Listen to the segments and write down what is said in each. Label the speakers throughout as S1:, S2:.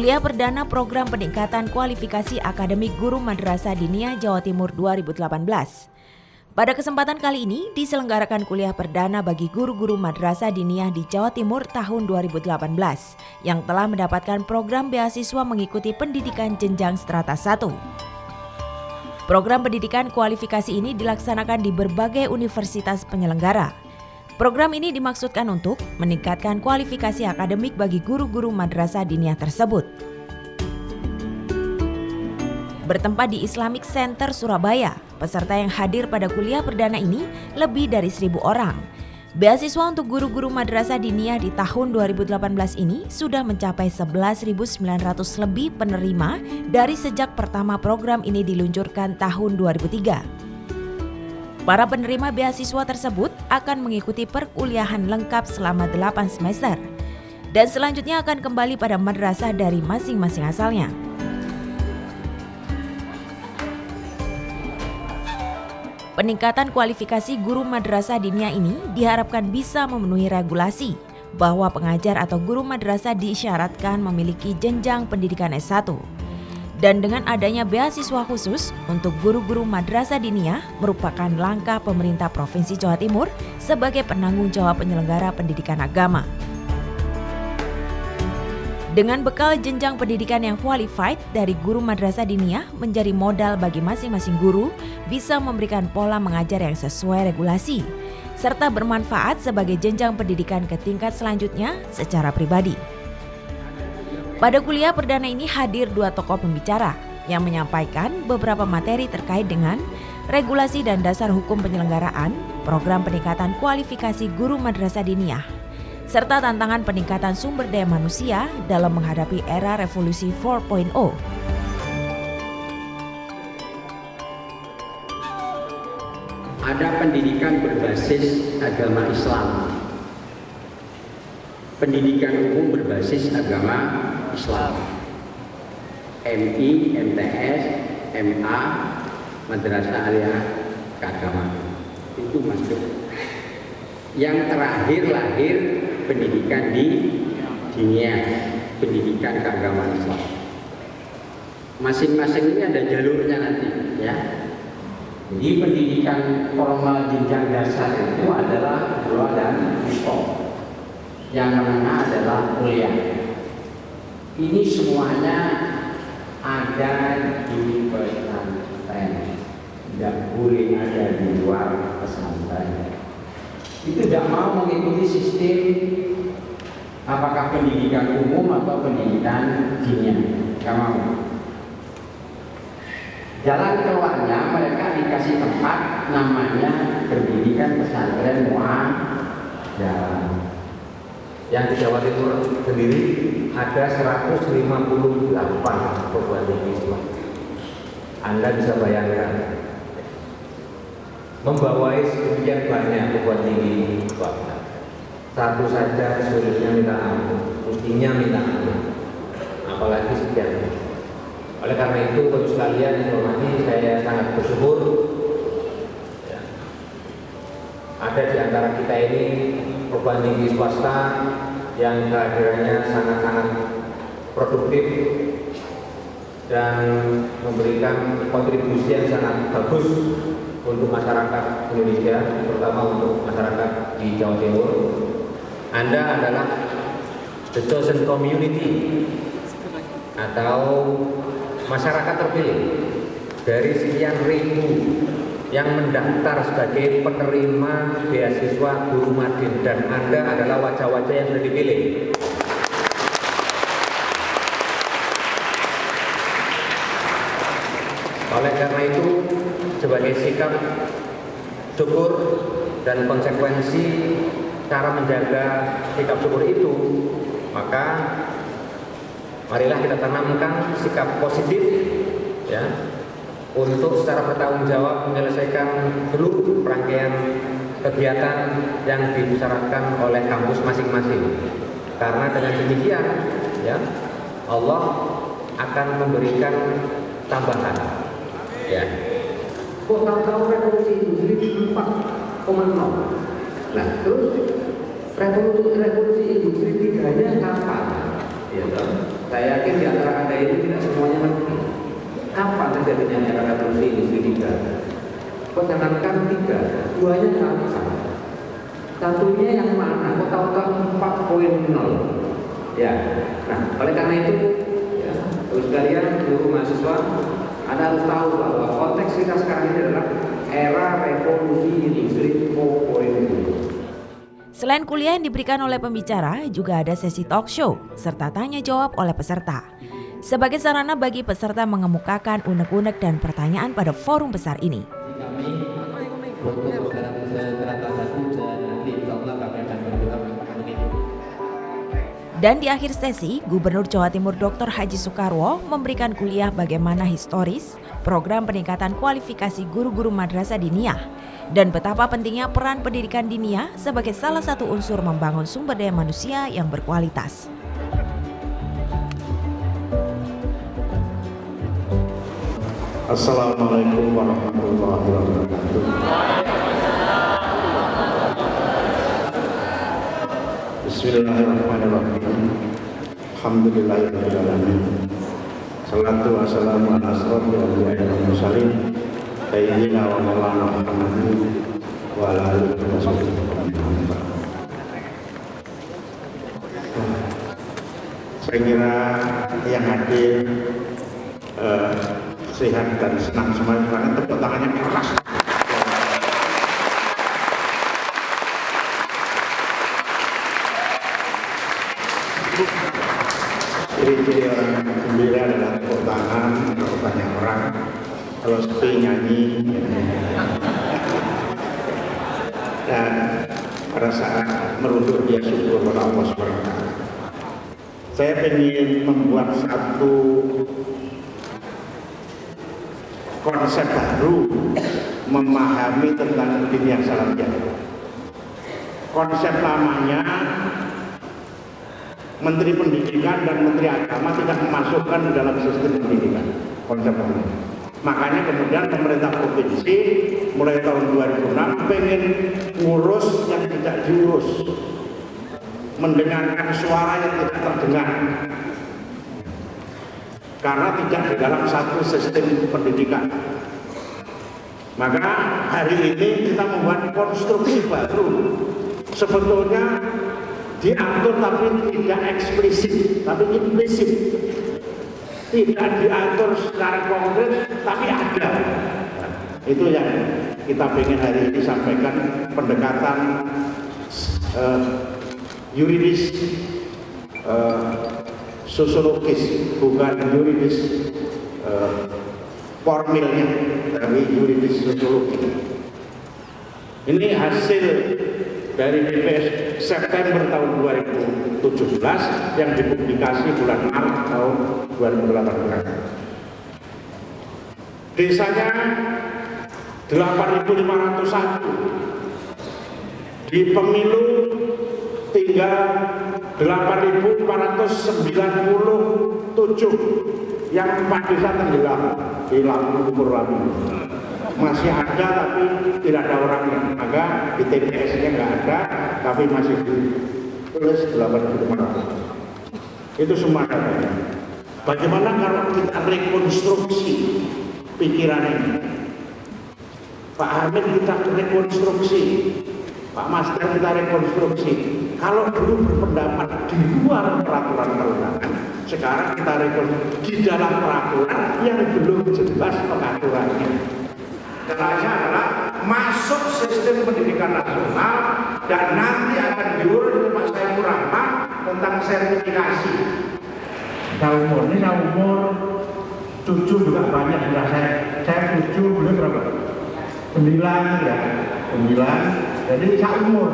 S1: Kuliah perdana program peningkatan kualifikasi akademik guru Madrasah Diniyah Jawa Timur 2018. Pada kesempatan kali ini diselenggarakan kuliah perdana bagi guru-guru Madrasah Diniyah di Jawa Timur tahun 2018 yang telah mendapatkan program beasiswa mengikuti pendidikan jenjang strata 1. Program pendidikan kualifikasi ini dilaksanakan di berbagai universitas penyelenggara. Program ini dimaksudkan untuk meningkatkan kualifikasi akademik bagi guru-guru Madrasah Diniyah tersebut. Bertempat di Islamic Center Surabaya, peserta yang hadir pada kuliah perdana ini lebih dari 1.000 orang. Beasiswa untuk guru-guru Madrasah Diniyah di tahun 2018 ini sudah mencapai 11.900 lebih penerima dari sejak pertama program ini diluncurkan tahun 2003. Para penerima beasiswa tersebut akan mengikuti perkuliahan lengkap selama 8 semester dan selanjutnya akan kembali pada madrasah dari masing-masing asalnya. Peningkatan kualifikasi guru Madrasah Diniyah ini diharapkan bisa memenuhi regulasi bahwa pengajar atau guru madrasah diisyaratkan memiliki jenjang pendidikan S1. Dan dengan adanya beasiswa khusus untuk guru-guru Madrasah Diniyah merupakan langkah pemerintah Provinsi Jawa Timur sebagai penanggung jawab penyelenggara pendidikan agama. Dengan bekal jenjang pendidikan yang qualified dari guru Madrasah Diniyah menjadi modal bagi masing-masing guru bisa memberikan pola mengajar yang sesuai regulasi, serta bermanfaat sebagai jenjang pendidikan ke tingkat selanjutnya secara pribadi. Pada kuliah perdana ini hadir 2 tokoh pembicara yang menyampaikan beberapa materi terkait dengan regulasi dan dasar hukum penyelenggaraan, program peningkatan kualifikasi guru Madrasah Diniyah, serta tantangan peningkatan sumber daya manusia dalam menghadapi era revolusi 4.0.
S2: Ada pendidikan berbasis agama Islam, pendidikan umum berbasis agama Islam, MI, MTS, MA, Madrasah Aliyah Keagamaan, itu masuk. Yang terakhir lahir pendidikan di Diniyah, pendidikan keagamaan Islam. Masing-masing ini ada jalurnya nanti, ya. Jadi pendidikan formal jenjang dasar itu adalah dua dan stop. Yang menengah adalah kuliah. Ini semuanya ada di pesantren, tidak boleh ada di luar pesantren. Itu tidak mau mengikuti sistem apakah pendidikan umum atau pendidikan diniyah, tidak mau. Jalan keluarnya mereka dikasih tempat namanya pendidikan pesantren mu'adzalah.
S3: Yang di Jawa Timur sendiri ada 158 perguruan tinggi Islam. Anda bisa bayangkan membawai sedemikian banyak perguruan tinggi Islam. Satu saja sulitnya minta ampun, mestinya minta ampun, apalagi sekian. Oleh karena itu, Bapak sekalian yang hormati, saya sangat bersyukur ya, ada di antara kita ini perguruan tinggi swasta yang kehadirannya sangat-sangat produktif dan memberikan kontribusi yang sangat bagus untuk masyarakat Indonesia, terutama untuk masyarakat di Jawa Timur. Anda adalah the chosen community atau masyarakat terpilih dari sekian ribu yang mendaftar sebagai penerima beasiswa guru Madin, dan Anda adalah wajah-wajah yang sudah dipilih. Oleh karena itu, sebagai sikap syukur dan konsekuensi cara menjaga sikap syukur itu, maka marilah kita tanamkan sikap positif, ya, untuk secara bertanggung jawab menyelesaikan seluruh rangkaian kegiatan yang dibicarakan oleh kampus masing-masing. Karena dengan demikian, ya, Allah akan memberikan tambahan. Ya. Kok tahu revolusi industri 4,0? Nah, terus revolusi industri 3-nya kapan? Ya, Saya yakin di antara Anda ini tidak semuanya ngerti. Kapan terjadinya era revolusi industri 3? Kok jangankan 3, 2-nya kapan? Satunya yang mana? Kok tahu-tahu 4.0? Ya, nah oleh karena itu, ya, terus sekalian guru mahasiswa, Anda harus tahu bahwa konteks kita sekarang ini adalah era revolusi industri 4.0.
S1: Selain kuliah yang diberikan oleh pembicara, juga ada sesi talk show serta tanya jawab oleh peserta. Sebagai sarana bagi peserta mengemukakan unek-unek dan pertanyaan pada forum besar ini. Dan di akhir sesi, Gubernur Jawa Timur Dr. Haji Soekarwo memberikan kuliah bagaimana historis program peningkatan kualifikasi guru-guru madrasah diniyah dan betapa pentingnya peran pendidikan diniyah sebagai salah satu unsur membangun sumber daya manusia yang berkualitas.
S4: Assalamualaikum warahmatullahi wabarakatuh. Bismillahirrahmanirrahim. Alhamdulillahirabbil alamin. Salatu wassalamu ala asrofil anbiya'i wal mursalin sayyidina wa maulana Muhammadin wa ala alihi wa sahbihi. Saya kira yang hadir sehat dan senang semuanya, tepuk tangannya keras. Ciri-ciri orang gembira adalah tepuk tangan, kalau banyak orang, kalau sepi nyanyi. Dan pada saat merunduk dia syukur kepada Allah SWT. Saya ingin membuat satu konsep baru memahami tentang dunia salafiyah. Konsep lamanya Menteri Pendidikan dan Menteri Agama tidak memasukkan di dalam sistem pendidikan. Konsep lamanya. Makanya kemudian pemerintah provinsi mulai tahun 2006 pengen ngurus yang tidak diurus, mendengarkan suara yang tidak terdengar. Karena tidak di dalam satu sistem pendidikan. Maka hari ini kita membuat konstruksi baru. Sebetulnya diatur tapi tidak eksplisit, tapi implisit. Tidak diatur secara konkret, tapi ada. Itu yang kita ingin hari ini sampaikan, pendekatan yuridis, sosiologis, bukan yuridis formilnya, tapi yuridis sosiologis. Ini hasil dari BPS September tahun 2017 yang dipublikasi bulan Maret tahun 2018. Desanya 8.501, di pemilu tinggal 8.497, yang 4 desa tenggelam di Lampung. Masih ada tapi tidak ada orangnya. Maka di TPS-nya nggak ada, tapi masih ditulis 8.500. Itu semua datanya. Bagaimana kalau kita rekonstruksi pikiran ini? Pak Hamid kita rekonstruksi, Pak Master kita rekonstruksi. Kalau dulu berpendapat di luar peraturan perundangan, sekarang kita rekonstruksi di dalam peraturan yang belum jelas pengaturannya. Caranya adalah masuk sistem pendidikan nasional dan nanti akan diurus oleh Pak Saiful Rahman tentang sertifikasi. Umur cucu juga banyak sudah saya cucu beliau berapa? 9 ya, 9. Jadi seumur.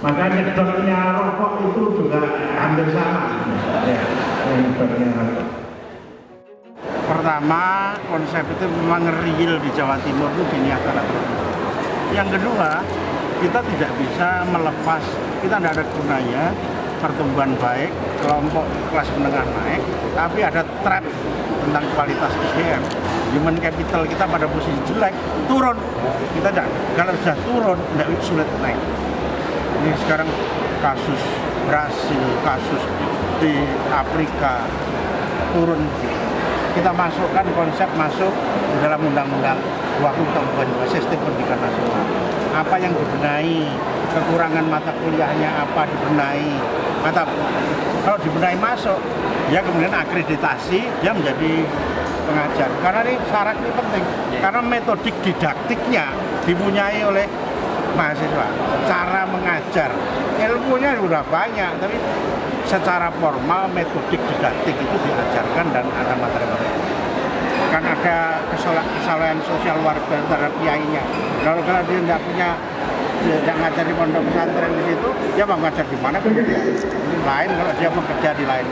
S4: Maka nyedotnya rokok itu juga hampir sama. Ya, nyedotnya rokok.
S5: Pertama, konsep itu memang real di Jawa Timur itu diniatkan. Yang kedua, kita tidak bisa melepas, kita tidak ada gunanya pertumbuhan baik, kelompok kelas menengah naik, tapi ada trap tentang kualitas SDM. Human capital kita pada posisi jelek, turun. Kita tidak, kalau sudah turun, tidak sulit naik. Ini sekarang kasus Brasil, kasus di Afrika turun, kita masukkan konsep masuk di dalam undang-undang 20 tahun 2002 sistem pendidikan nasional. Apa yang dibenahi, kekurangan mata kuliahnya apa dibenahi, kalau dibenahi masuk, ya kemudian akreditasi dia menjadi pengajar. Karena ini syarat ini penting, karena metodik didaktiknya dipunyai oleh mahasiswa. Cara mengajar, ilmunya sudah banyak, tapi secara formal metodik didaktik itu diajarkan dan ada materi-materi. Kan ada kesalahan sosial warga terhadap kiainya. Kalau dia tidak punya, tidak ngajar di pondok pesantren di situ, dia mau ngajar di mana kemudian? Lain kalau dia bekerja di lain.